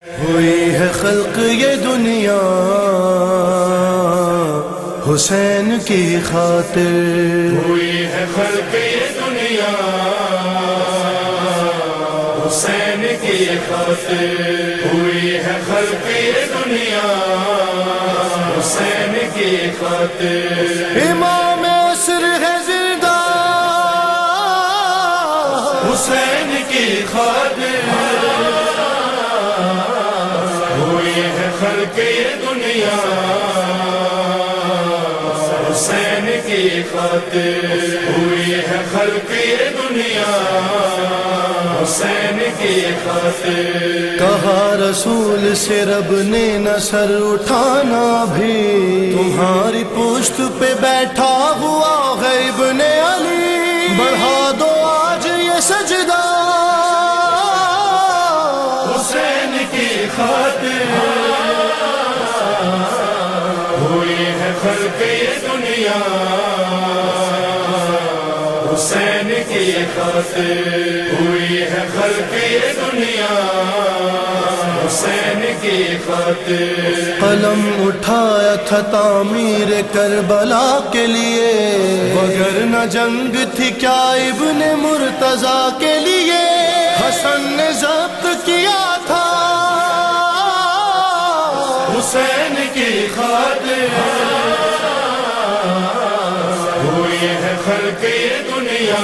ہوئی ہے خلق یہ دنیا حسین کی خاطر، ہوئی ہے خلق یہ دنیا حسین کی خاطر، ہوئی ہے خلق یہ دنیا حسین کی خاطر۔ امام عصر ہے زندہ حسین کی خاطر، ہوئی ہے خلق یہ دنیا حسین کی خاطر، ہوئی ہے خلق یہ دنیا حسین کی خاطر۔ کہا رسول سے رب نے نہ سر اٹھانا بھی، تمہاری پشت پہ بیٹھا ہوا ہے ابن علی، بڑھا دو آج یہ سجدہ حسین کی خاطر، ہوئی ہے خلق یہ دنیا حسین کی خاطر، ہوئی ہے خلق یہ دنیا حسین کی خاطر۔ قلم اٹھایا تھا تعمیر کربلا کے لیے، وگرنہ جنگ تھی کیا ابن مرتضیٰ کے لیے، حسن نے ضبط کیا تھا حسین کی خاطر، ہوئی ہے خلق یہ دنیا